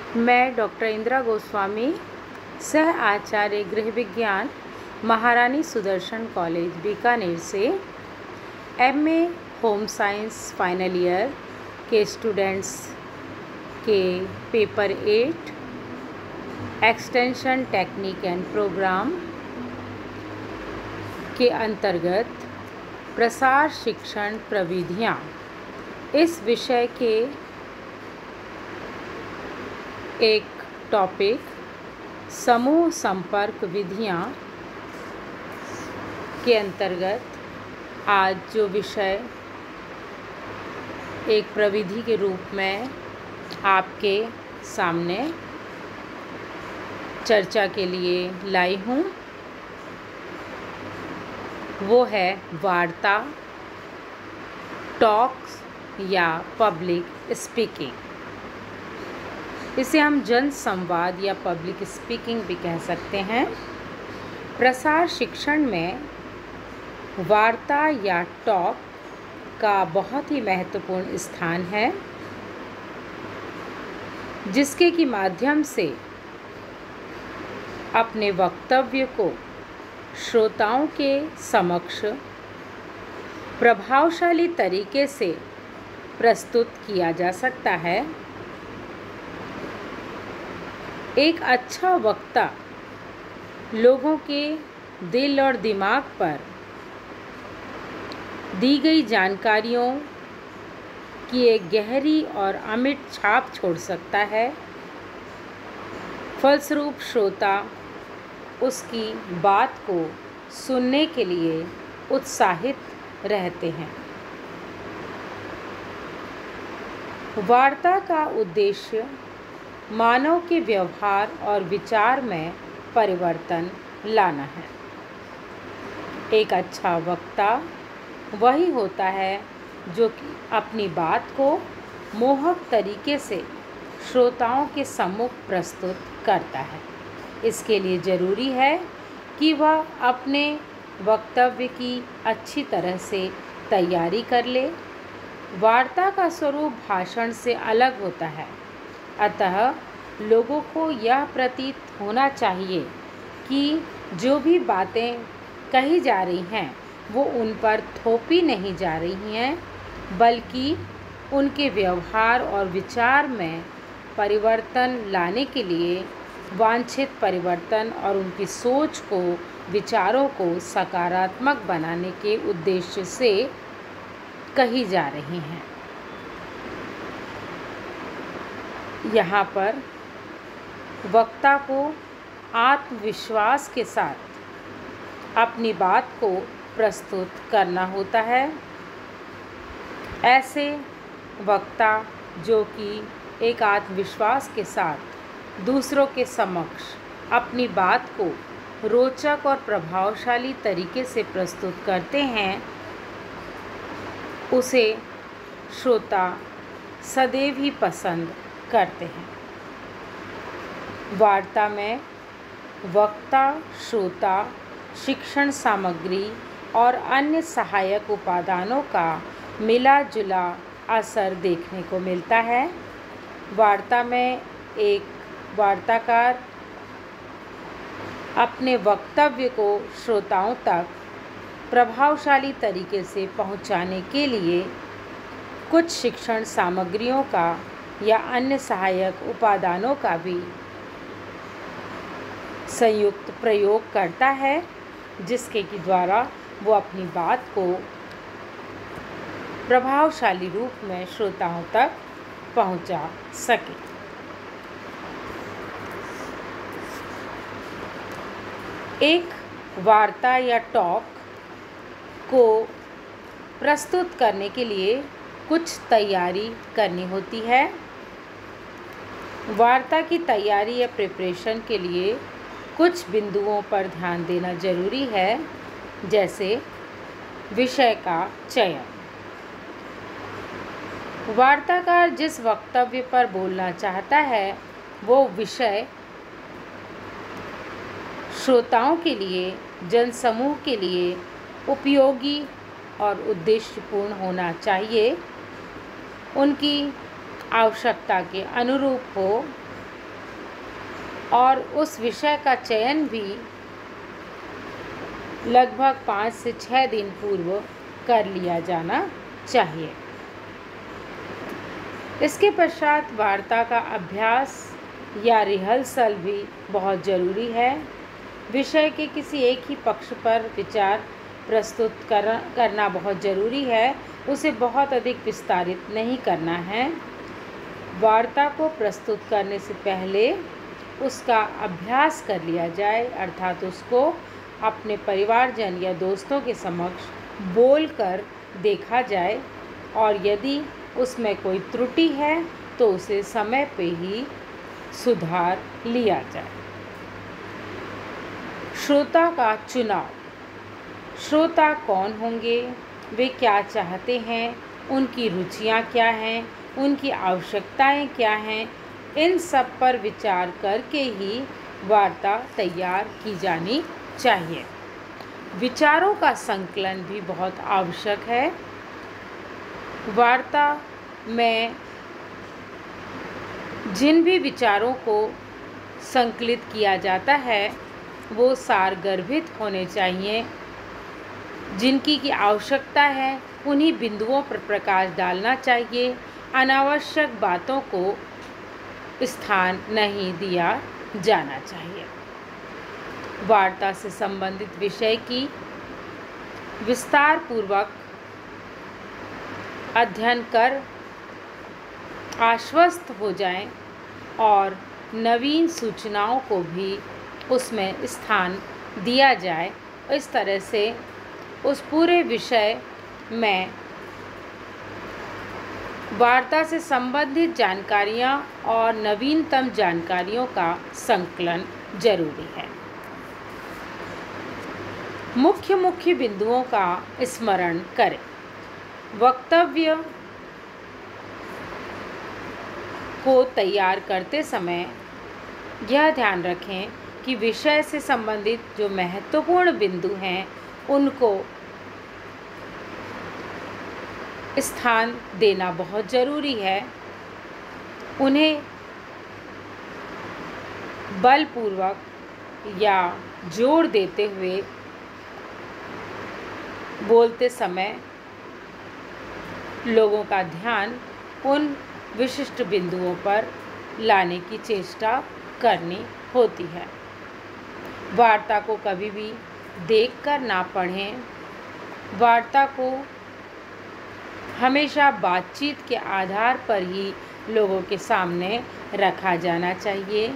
मैं डॉक्टर इंदिरा गोस्वामी, सह आचार्य गृह विज्ञान, महारानी सुदर्शन कॉलेज बीकानेर से MA home science final year के स्टूडेंट्स के paper 8 extension technique and program के अंतर्गत प्रसार शिक्षण प्रविधियाँ इस विषय के एक टॉपिक समूह संपर्क विधियाँ के अंतर्गत आज जो विषय एक प्रविधि के रूप में आपके सामने चर्चा के लिए लाई हूँ, वो है वार्ता, टॉक्स या पब्लिक स्पीकिंग। इसे हम जन संवाद या पब्लिक स्पीकिंग भी कह सकते हैं। प्रसार शिक्षण में वार्ता या टॉक का बहुत ही महत्वपूर्ण स्थान है, जिसके की माध्यम से अपने वक्तव्य को श्रोताओं के समक्ष प्रभावशाली तरीके से प्रस्तुत किया जा सकता है। एक अच्छा वक्ता लोगों के दिल और दिमाग पर दी गई जानकारियों की एक गहरी और अमिट छाप छोड़ सकता है। फलस्वरूप श्रोता उसकी बात को सुनने के लिए उत्साहित रहते हैं। वार्ता का उद्देश्य मानव के व्यवहार और विचार में परिवर्तन लाना है। एक अच्छा वक्ता वही होता है जो कि अपनी बात को मोहक तरीके से श्रोताओं के सम्मुख प्रस्तुत करता है। इसके लिए ज़रूरी है कि वह अपने वक्तव्य की अच्छी तरह से तैयारी कर ले। वार्ता का स्वरूप भाषण से अलग होता है, अतः लोगों को यह प्रतीत होना चाहिए कि जो भी बातें कही जा रही हैं वो उन पर थोपी नहीं जा रही हैं, बल्कि उनके व्यवहार और विचार में परिवर्तन लाने के लिए वांछित परिवर्तन और उनकी सोच को, विचारों को सकारात्मक बनाने के उद्देश्य से कही जा रही हैं। यहाँ पर वक्ता को आत्मविश्वास के साथ अपनी बात को प्रस्तुत करना होता है। ऐसे वक्ता जो कि एक आत्मविश्वास के साथ दूसरों के समक्ष अपनी बात को रोचक और प्रभावशाली तरीके से प्रस्तुत करते हैं, उसे श्रोता सदैव ही पसंद करते हैं। वार्ता में वक्ता, श्रोता, शिक्षण सामग्री और अन्य सहायक उपादानों का मिला जुला असर देखने को मिलता है। वार्ता में एक वार्ताकार अपने वक्तव्य को श्रोताओं तक प्रभावशाली तरीके से पहुंचाने के लिए कुछ शिक्षण सामग्रियों का या अन्य सहायक उपादानों का भी संयुक्त प्रयोग करता है, जिसके की द्वारा वो अपनी बात को प्रभावशाली रूप में श्रोताओं तक पहुंचा सके। एक वार्ता या टॉक को प्रस्तुत करने के लिए कुछ तैयारी करनी होती है। वार्ता की तैयारी या प्रिपरेशन के लिए कुछ बिंदुओं पर ध्यान देना जरूरी है, जैसे विषय का चयन। वार्ताकार जिस वक्तव्य पर बोलना चाहता है वो विषय श्रोताओं के लिए, जनसमूह के लिए उपयोगी और उद्देश्यपूर्ण होना चाहिए, उनकी आवश्यकता के अनुरूप हो और उस विषय का चयन भी लगभग 5 से 6 दिन पूर्व कर लिया जाना चाहिए। इसके पश्चात वार्ता का अभ्यास या रिहर्सल भी बहुत ज़रूरी है। विषय के किसी एक ही पक्ष पर विचार प्रस्तुत करना बहुत ज़रूरी है, उसे बहुत अधिक विस्तारित नहीं करना है। वार्ता को प्रस्तुत करने से पहले उसका अभ्यास कर लिया जाए, अर्थात उसको अपने परिवारजन या दोस्तों के समक्ष बोलकर देखा जाए और यदि उसमें कोई त्रुटि है तो उसे समय पे ही सुधार लिया जाए। श्रोता का चुनाव। श्रोता कौन होंगे, वे क्या चाहते हैं, उनकी रुचियां क्या हैं, उनकी आवश्यकताएं क्या हैं, इन सब पर विचार करके ही वार्ता तैयार की जानी चाहिए। विचारों का संकलन भी बहुत आवश्यक है। वार्ता में जिन भी विचारों को संकलित किया जाता है वो सारगर्भित होने चाहिए। जिनकी की आवश्यकता है उन्हीं बिंदुओं पर प्रकाश डालना चाहिए। अनावश्यक बातों को स्थान नहीं दिया जाना चाहिए। वार्ता से संबंधित विषय की विस्तार पूर्वक अध्ययन कर आश्वस्त हो जाएं और नवीन सूचनाओं को भी उसमें स्थान दिया जाए। इस तरह से उस पूरे विषय में वार्ता से संबंधित जानकारियाँ और नवीनतम जानकारियों का संकलन जरूरी है। मुख्य बिंदुओं का स्मरण करें। वक्तव्य को तैयार करते समय यह ध्यान रखें कि विषय से संबंधित जो महत्वपूर्ण बिंदु हैं उनको स्थान देना बहुत ज़रूरी है। उन्हें बलपूर्वक या जोर देते हुए बोलते समय लोगों का ध्यान उन विशिष्ट बिंदुओं पर लाने की चेष्टा करनी होती है। वार्ता को कभी भी देखकर ना पढ़ें। वार्ता को हमेशा बातचीत के आधार पर ही लोगों के सामने रखा जाना चाहिए।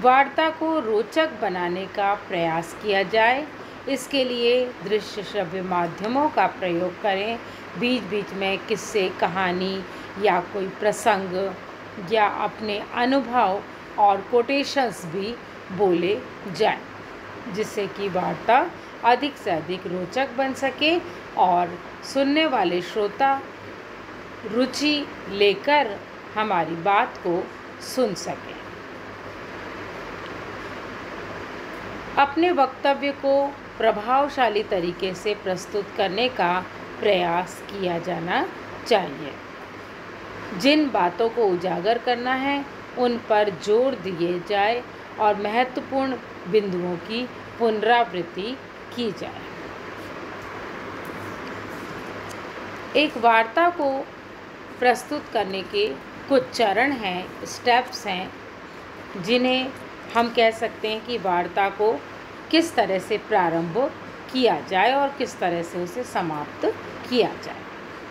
वार्ता को रोचक बनाने का प्रयास किया जाए। इसके लिए दृश्य श्रव्य माध्यमों का प्रयोग करें। बीच बीच में किस्से, कहानी या कोई प्रसंग या अपने अनुभव और कोटेशंस भी बोले जाएं, जिससे कि वार्ता अधिक से अधिक रोचक बन सके और सुनने वाले श्रोता रुचि लेकर हमारी बात को सुन सकें। अपने वक्तव्य को प्रभावशाली तरीके से प्रस्तुत करने का प्रयास किया जाना चाहिए। जिन बातों को उजागर करना है उन पर जोर दिए जाए और महत्वपूर्ण बिंदुओं की पुनरावृत्ति की जाए। एक वार्ता को प्रस्तुत करने के कुछ चरण हैं, स्टेप्स हैं, जिन्हें हम कह सकते हैं कि वार्ता को किस तरह से प्रारंभ किया जाए और किस तरह से उसे समाप्त किया जाए।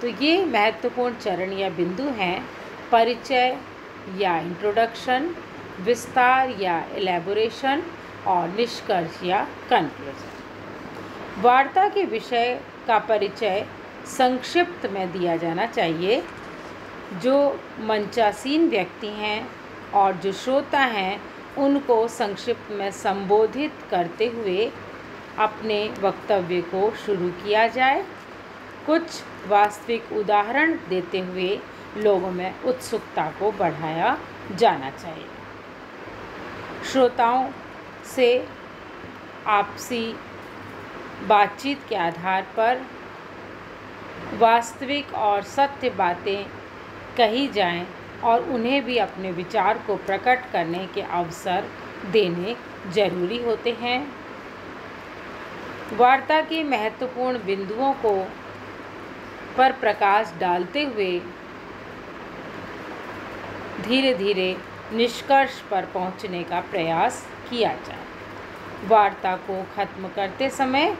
तो ये महत्वपूर्ण चरण या बिंदु हैं: परिचय या इंट्रोडक्शन, विस्तार या एलैबोरेशन और निष्कर्ष या कंक्लूजन। वार्ता के विषय का परिचय संक्षिप्त में दिया जाना चाहिए। जो मंचासीन व्यक्ति हैं और जो श्रोता हैं उनको संक्षिप्त में संबोधित करते हुए अपने वक्तव्य को शुरू किया जाए। कुछ वास्तविक उदाहरण देते हुए लोगों में उत्सुकता को बढ़ाया जाना चाहिए। श्रोताओं से आपसी बातचीत के आधार पर वास्तविक और सत्य बातें कही जाएं और उन्हें भी अपने विचार को प्रकट करने के अवसर देने जरूरी होते हैं। वार्ता के महत्वपूर्ण बिंदुओं को पर प्रकाश डालते हुए धीरे धीरे निष्कर्ष पर पहुंचने का प्रयास किया जाए। वार्ता को खत्म करते समय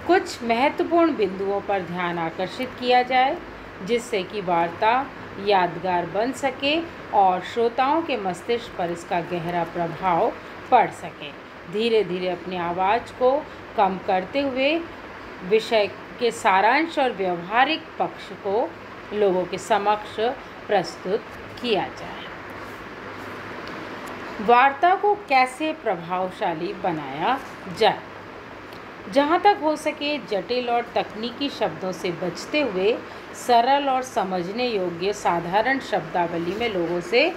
कुछ महत्वपूर्ण बिंदुओं पर ध्यान आकर्षित किया जाए, जिससे कि वार्ता यादगार बन सके और श्रोताओं के मस्तिष्क पर इसका गहरा प्रभाव पड़ सके। धीरे धीरे अपनी आवाज़ को कम करते हुए विषय के सारांश और व्यवहारिक पक्ष को लोगों के समक्ष प्रस्तुत किया जाए। वार्ता को कैसे प्रभावशाली बनाया जाए? जहाँ तक हो सके जटिल और तकनीकी शब्दों से बचते हुए सरल और समझने योग्य साधारण शब्दावली में लोगों से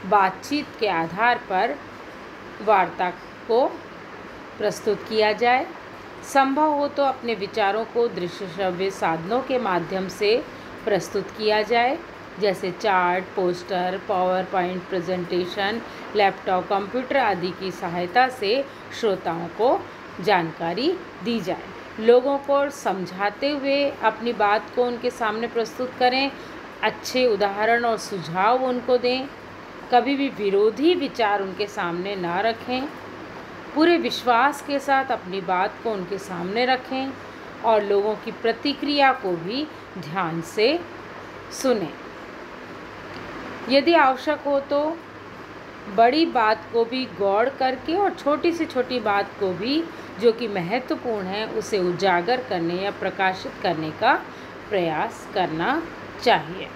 बातचीत के आधार पर वार्ता को प्रस्तुत किया जाए। संभव हो तो अपने विचारों को दृश्य श्रव्य साधनों के माध्यम से प्रस्तुत किया जाए, जैसे chart, poster, power point presentation, laptop, computer आदि की सहायता से श्रोताओं को जानकारी दी जाए। लोगों को समझाते हुए अपनी बात को उनके सामने प्रस्तुत करें, अच्छे उदाहरण और सुझाव उनको दें, कभी भी विरोधी विचार उनके सामने ना रखें, पूरे विश्वास के साथ अपनी बात को उनके सामने रखें और लोगों की प्रतिक्रिया को भी ध्यान से सुनें। यदि आवश्यक हो तो बड़ी बात को भी गौर करके और छोटी से छोटी बात को भी जो कि महत्वपूर्ण है उसे उजागर करने या प्रकाशित करने का प्रयास करना चाहिए।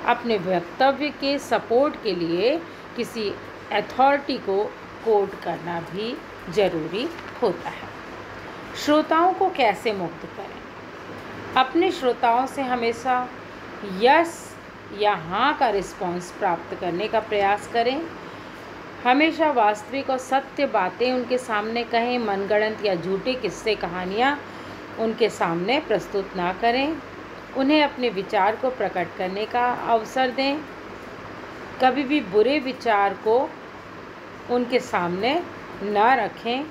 अपने वक्तव्य के सपोर्ट के लिए किसी अथॉरिटी को कोट करना भी जरूरी होता है। श्रोताओं को कैसे मुक्त करें? अपने श्रोताओं से हमेशा यस या हाँ का रिस्पॉन्स प्राप्त करने का प्रयास करें। हमेशा वास्तविक और सत्य बातें उनके सामने कहें। मनगढ़ंत या झूठे किस्से कहानियाँ उनके सामने प्रस्तुत ना करें। उन्हें अपने विचार को प्रकट करने का अवसर दें। कभी भी बुरे विचार को उनके सामने ना रखें।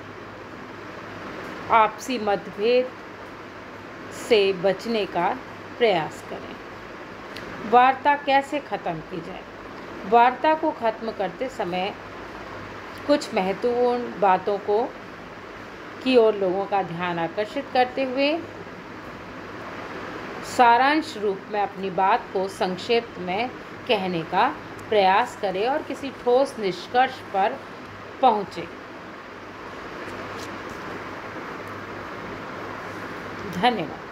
आपसी मतभेद से बचने का प्रयास करें। वार्ता कैसे ख़त्म की जाए? वार्ता को ख़त्म करते समय कुछ महत्वपूर्ण बातों की ओर लोगों का ध्यान आकर्षित करते हुए सारांश रूप में अपनी बात को संक्षेप में कहने का प्रयास करें और किसी ठोस निष्कर्ष पर पहुँचे। धन्यवाद।